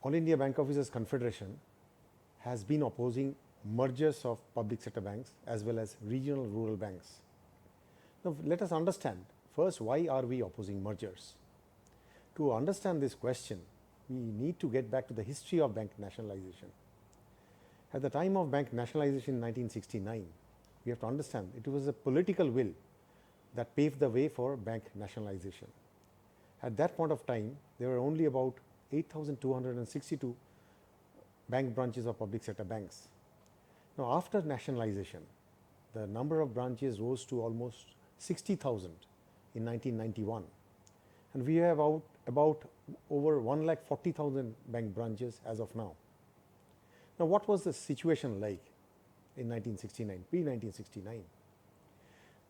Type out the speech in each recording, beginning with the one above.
All India Bank Officers Confederation has been opposing mergers of public sector banks as well as regional rural banks. Now, let us understand first, why are we opposing mergers? To understand this question, we need to get back to the history of bank nationalization. At the time of bank nationalization in 1969, we have to understand it was a political will that paved the way for bank nationalization. At that point of time, there were only about 8,262 bank branches of public sector banks. Now, after nationalization, the number of branches rose to almost 60,000 in 1991, and we have about over 1,40,000 bank branches as of now. Now, what was the situation like in 1969, pre-1969?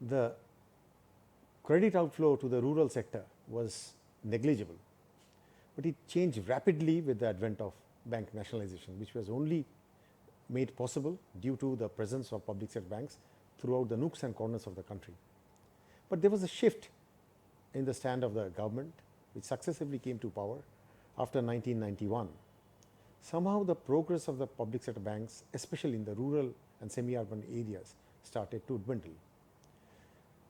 The credit outflow to the rural sector was negligible, but it changed rapidly with the advent of bank nationalization, which was only made possible due to the presence of public sector banks throughout the nooks and corners of the country. But there was a shift in the stand of the government, which successively came to power after 1991. Somehow the progress of the public sector banks, especially in the rural and semi-urban areas, started to dwindle.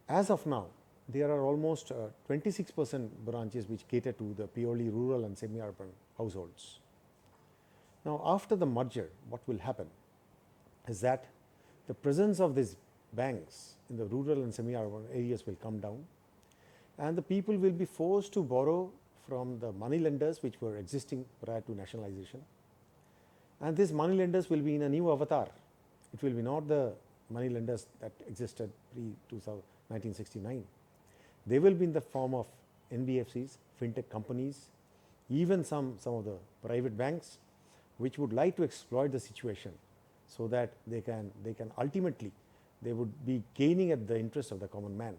As of now, there are almost 26% branches which cater to the purely rural and semi-urban households. Now, after the merger, what will happen is that the presence of these banks in the rural and semi-urban areas will come down, and the people will be forced to borrow from the money lenders which were existing prior to nationalization. And these money lenders will be in a new avatar. It will be not the money lenders that existed pre-1969. They will be in the form of NBFCs, fintech companies, even some of the private banks, which would like to exploit the situation so that they can ultimately, they would be gaining at the interest of the common man.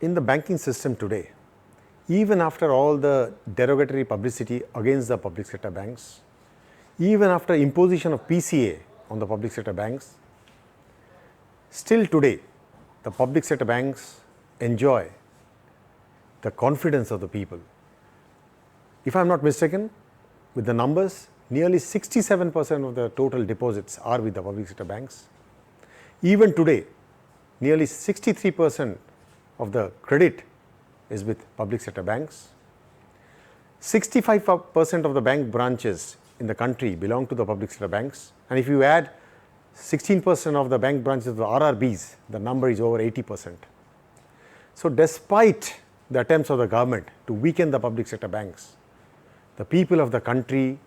In the banking system today, even after all the derogatory publicity against the public sector banks, even after imposition of PCA on the public sector banks, still today the public sector banks enjoy the confidence of the people. If I am not mistaken, with the numbers, nearly 67% of the total deposits are with the public sector banks. Even today, nearly 63% of the credit is with public sector banks. 65% of the bank branches in the country belong to the public sector banks, and if you add 16% of the bank branches of the RRBs, the number is over 80%. So, despite the attempts of the government to weaken the public sector banks, the people of the country,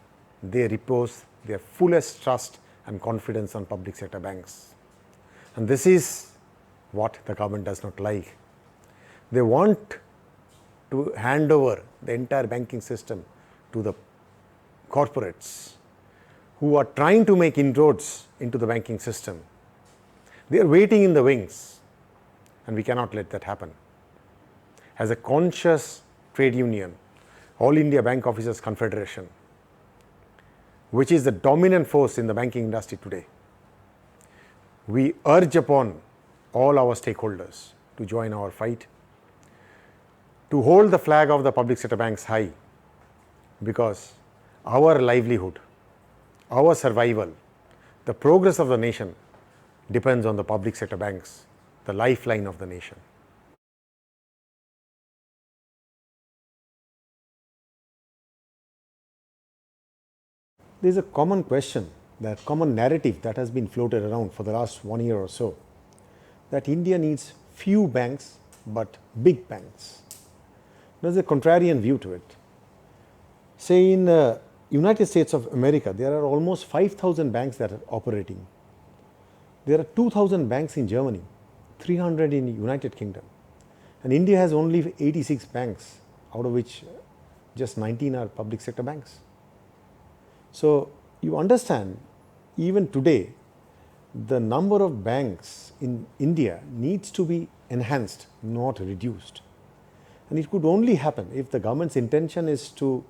they repose their fullest trust and confidence on public sector banks. And this is what the government does not like. They want to hand over the entire banking system to the corporates who are trying to make inroads into the banking system. They are waiting in the wings, and we cannot let that happen. As a conscious trade union, All India Bank Officers Confederation, which is the dominant force in the banking industry today, we urge upon all our stakeholders to join our fight, to hold the flag of the public sector banks high, because our livelihood, our survival, the progress of the nation depends on the public sector banks, the lifeline of the nation. There is a common question, that common narrative that has been floated around for the last 1 year or so, that India needs few banks but big banks. There is a contrarian view to it. Say in United States of America, there are almost 5,000 banks that are operating. There are 2,000 banks in Germany, 300 in United Kingdom, and India has only 86 banks, out of which just 19 are public sector banks. So, you understand, even today, the number of banks in India needs to be enhanced, not reduced. And it could only happen if the government's intention is to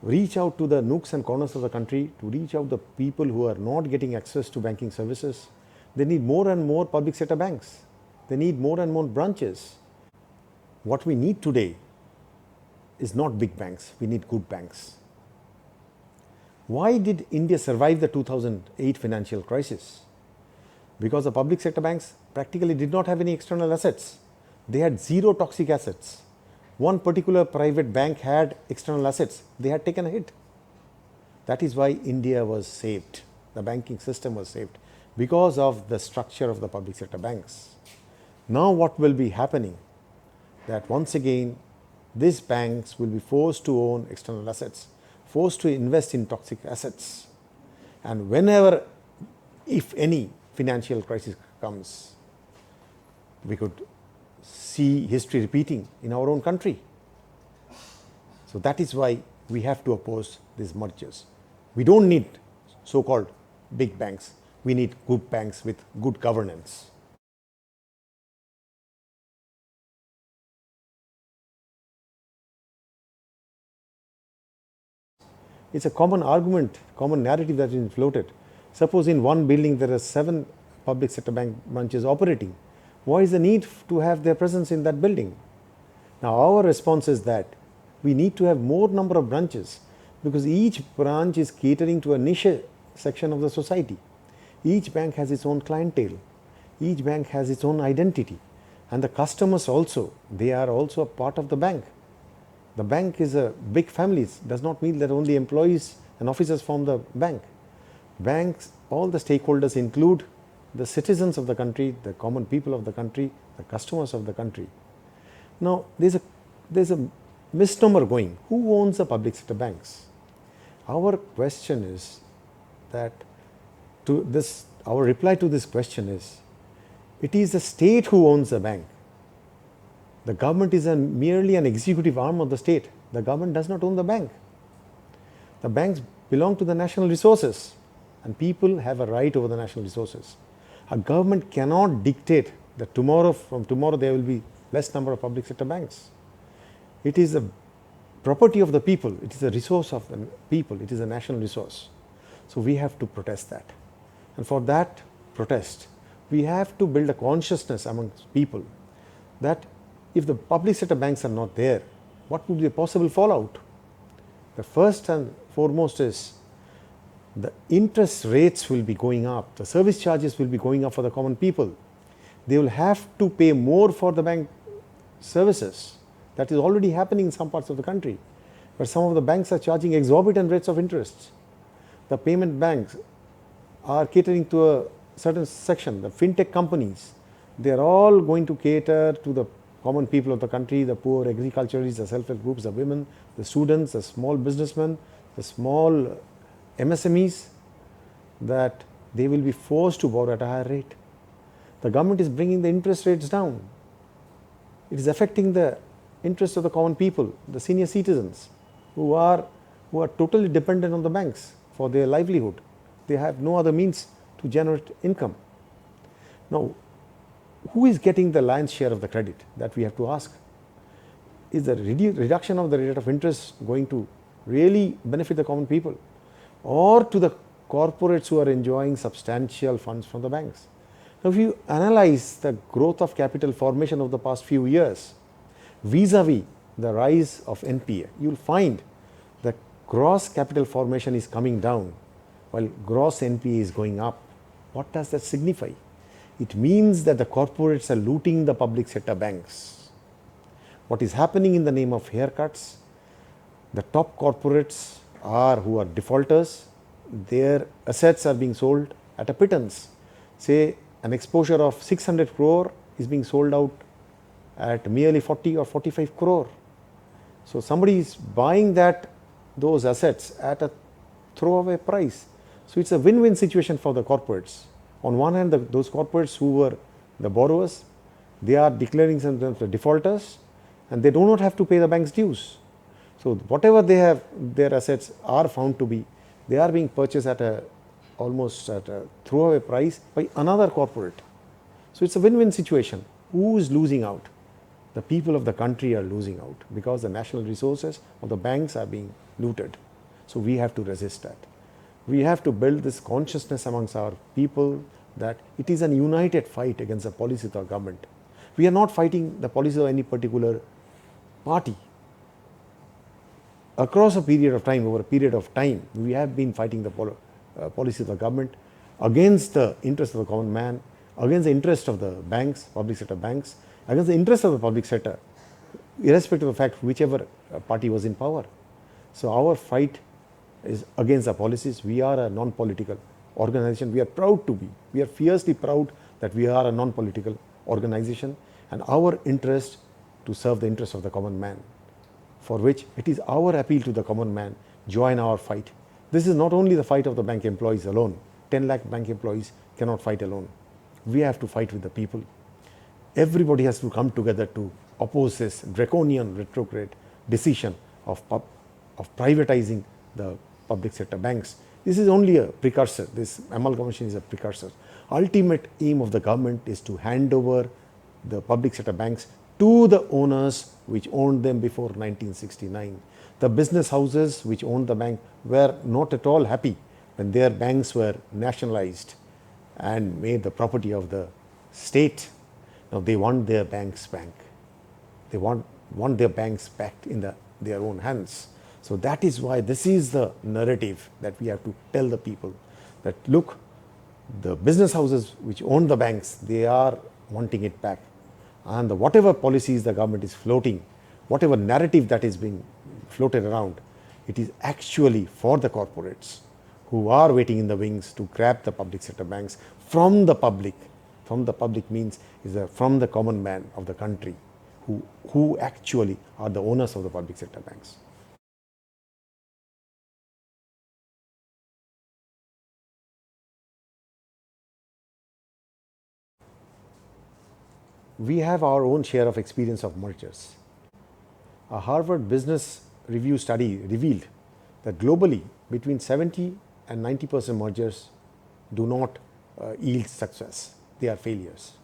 reach out to the nooks and corners of the country, to reach out the people who are not getting access to banking services. They need more and more public sector banks. They need more and more branches. What we need today is not big banks, we need good banks. Why did India survive the 2008 financial crisis? Because the public sector banks practically did not have any external assets. They had zero toxic assets. One particular private bank had external assets. They had taken a hit. That is why India was saved. The banking system was saved because of the structure of the public sector banks. Now what will be happening? That once again, these banks will be forced to own external assets, forced to invest in toxic assets. And whenever, if any, financial crisis comes, we could see history repeating in our own country. So that is why we have to oppose these mergers. We don't need so-called big banks. We need good banks with good governance. It's a common argument, common narrative that has been floated. Suppose in one building there are 7 public sector bank branches operating. What is the need to have their presence in that building? Now our response is that we need to have more number of branches, because each branch is catering to a niche section of the society. Each bank has its own clientele. Each bank has its own identity. And the customers also, they are also a part of the bank. The bank is a big family. It does not mean that only employees and officers form the bank. Banks, all the stakeholders include the citizens of the country, the common people of the country, the customers of the country. Now, there's a misnomer going. Who owns the public sector banks? Our question is that our reply to this question is, it is the state who owns the bank. The government is merely an executive arm of the state. The government does not own the bank. The banks belong to the national resources, and people have a right over the national resources. A government cannot dictate that from tomorrow there will be less number of public sector banks. It is a property of the people. It is a resource of the people. It is a national resource. So we have to protest that. And for that protest, we have to build a consciousness amongst people that if the public sector banks are not there, what would be a possible fallout? The first and foremost is the interest rates will be going up. The service charges will be going up for the common people. They will have to pay more for the bank services. That is already happening in some parts of the country, where some of the banks are charging exorbitant rates of interest. The payment banks are catering to a certain section. The fintech companies, they are all going to cater to the common people of the country, the poor, agriculturists, the self-help groups, the women, the students, the small businessmen, the small MSMEs, that they will be forced to borrow at a higher rate. The government is bringing the interest rates down. It is affecting the interests of the common people, the senior citizens who are totally dependent on the banks for their livelihood. They have no other means to generate income. Now, who is getting the lion's share of the credit? That we have to ask. Is the reduction of the rate of interest going to really benefit the common people, or to the corporates who are enjoying substantial funds from the banks? Now, if you analyze the growth of capital formation of the past few years vis-a-vis the rise of NPA, you will find that gross capital formation is coming down while gross NPA is going up. What does that signify? It means that the corporates are looting the public sector banks. What is happening in the name of haircuts? The top corporates who are defaulters, their assets are being sold at a pittance. Say an exposure of 600 crore is being sold out at merely 40 or 45 crore. So somebody is buying those assets at a throwaway price. So it's a win-win situation for the corporates. On one hand, those corporates who were the borrowers, they are declaring themselves the defaulters, and they do not have to pay the bank's dues. So whatever they have, their assets are found to be, they are being purchased almost at a throwaway price by another corporate. So it's a win-win situation. Who is losing out? The people of the country are losing out because the national resources of the banks are being looted. So we have to resist that. We have to build this consciousness amongst our people that it is a united fight against the policies of our government. We are not fighting the policies of any particular party. Across a period of time, over a period of time, we have been fighting the policies of the government against the interest of the common man, against the interest of the banks, public sector banks, against the interest of the public sector, irrespective of the fact whichever party was in power. So our fight is against the policies. We are a non-political organization. We are proud to be. We are fiercely proud that we are a non-political organization, and our interest to serve the interest of the common man, for which it is our appeal to the common man, join our fight. This is not only the fight of the bank employees alone. 10 lakh bank employees cannot fight alone. We have to fight with the people. Everybody has to come together to oppose this draconian, retrograde decision of privatizing the public sector banks. This is only a precursor. This amalgamation is a precursor. Ultimate aim of the government is to hand over the public sector banks to the owners which owned them before 1969. The business houses which owned the bank were not at all happy when their banks were nationalized and made the property of the state. Now they want their banks back. They want their banks back in their own hands. So that is why this is the narrative that we have to tell the people, that look, the business houses which own the banks, they are wanting it back. And whatever policies the government is floating, whatever narrative that is being floated around, it is actually for the corporates who are waiting in the wings to grab the public sector banks from the public. From the public means from the common man of the country who actually are the owners of the public sector banks. We have our own share of experience of mergers. A Harvard Business Review study revealed that globally between 70 and 90% mergers do not yield success. They are failures.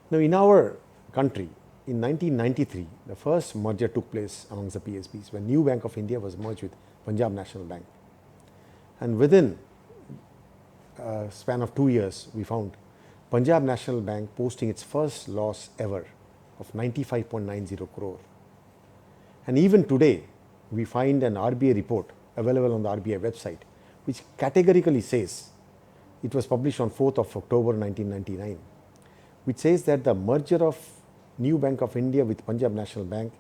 Now in our country, in 1993, the first merger took place amongst the PSBs when New Bank of India was merged with Punjab National Bank. And within a span of 2 years, we found Punjab National Bank posting its first loss ever of 95.90 crore. And even today, we find an RBI report available on the RBI website, which categorically says, it was published on 4th of October 1999, which says that the merger of New Bank of India with Punjab National Bank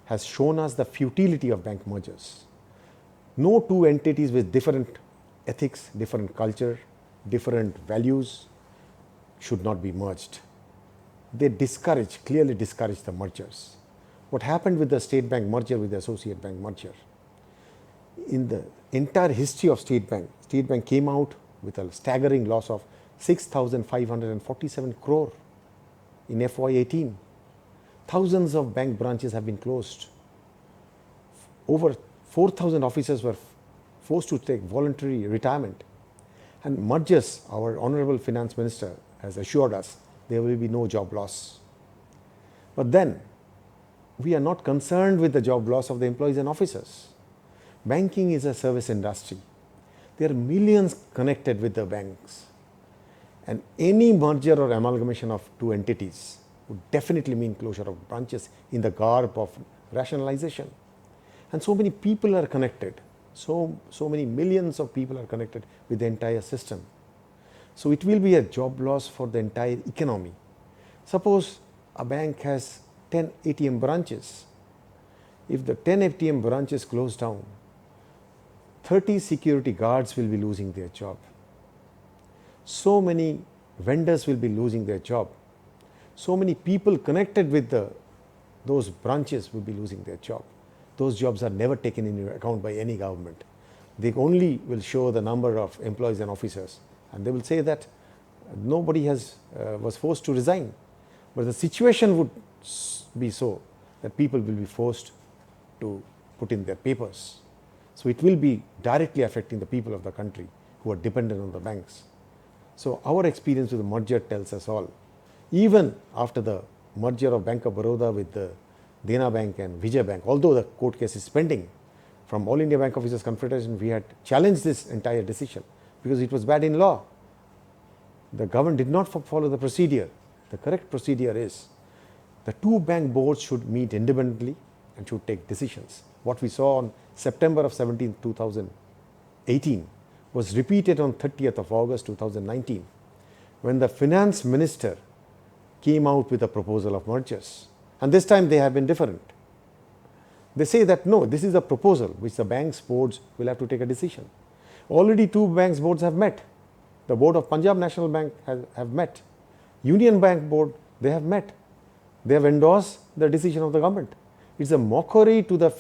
has shown us the futility of bank mergers. No two entities with different ethics, different culture, different values should not be merged. They clearly discourage the mergers. What happened with the State Bank merger with the Associate Bank merger? In the entire history of State Bank came out with a staggering loss of 6,547 crore in FY18. Thousands of bank branches have been closed. Over 4,000 officers were forced to take voluntary retirement. And mergers, our Honorable Finance Minister has assured us there will be no job loss. But then, we are not concerned with the job loss of the employees and officers. Banking is a service industry. There are millions connected with the banks. And any merger or amalgamation of two entities would definitely mean closure of branches in the garb of rationalization. And so many people are connected. So many millions of people are connected with the entire system. So it will be a job loss for the entire economy. Suppose a bank has 10 ATM branches. If the 10 ATM branches close down, 30 security guards will be losing their job. So many vendors will be losing their job. So many people connected with those branches will be losing their job. Those jobs are never taken into account by any government. They only will show the number of employees and officers, and they will say that nobody was forced to resign. But the situation would be so that people will be forced to put in their papers. So it will be directly affecting the people of the country who are dependent on the banks. So our experience with the merger tells us all. Even after the merger of Bank of Baroda with the Dena Bank and Vijay Bank, although the court case is pending, from All India Bank Officers Confederation, we had challenged this entire decision because it was bad in law. The government did not follow the procedure. The correct procedure is The two bank boards should meet independently and should take decisions. What we saw on September of 17, 2018 was repeated on 30th of August 2019 when the finance minister came out with a proposal of mergers. And this time they have been different. They say that no, this is a proposal which the bank's boards will have to take a decision. Already two banks boards have met. The board of Punjab National Bank have met. Union Bank board, they have met. They have endorsed the decision of the government. It's a mockery to the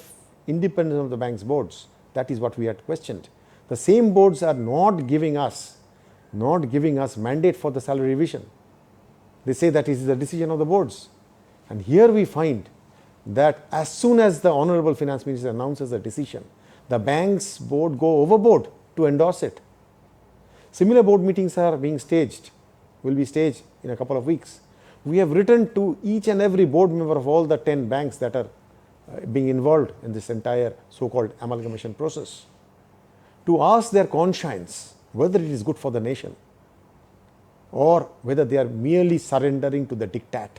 independence of the bank's boards. That is what we had questioned. The same boards are not giving us mandate for the salary revision. They say that is the decision of the boards. And here we find that as soon as the Honorable Finance Minister announces a decision, the bank's board go overboard to endorse it. Similar board meetings are being staged, will be staged in a couple of weeks. We have written to each and every board member of all the 10 banks that are being involved in this entire so-called amalgamation process to ask their conscience whether it is good for the nation or whether they are merely surrendering to the diktat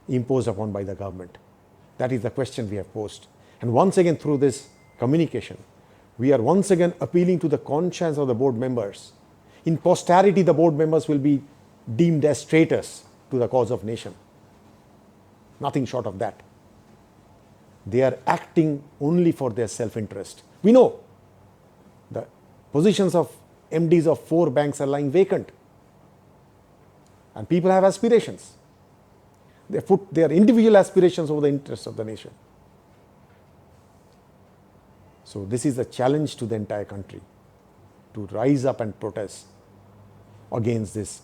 imposed upon by the government. That is the question we have posed. And once again, through this communication, we are once again appealing to the conscience of the board members. In posterity, the board members will be deemed as traitors to the cause of nation. Nothing short of that. They are acting only for their self-interest. We know the positions of MDs of 4 banks are lying vacant. And people have aspirations. They put their individual aspirations over the interests of the nation. So this is a challenge to the entire country to rise up and protest against this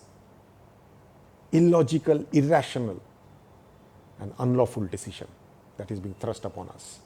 illogical, irrational and unlawful decision that is being thrust upon us.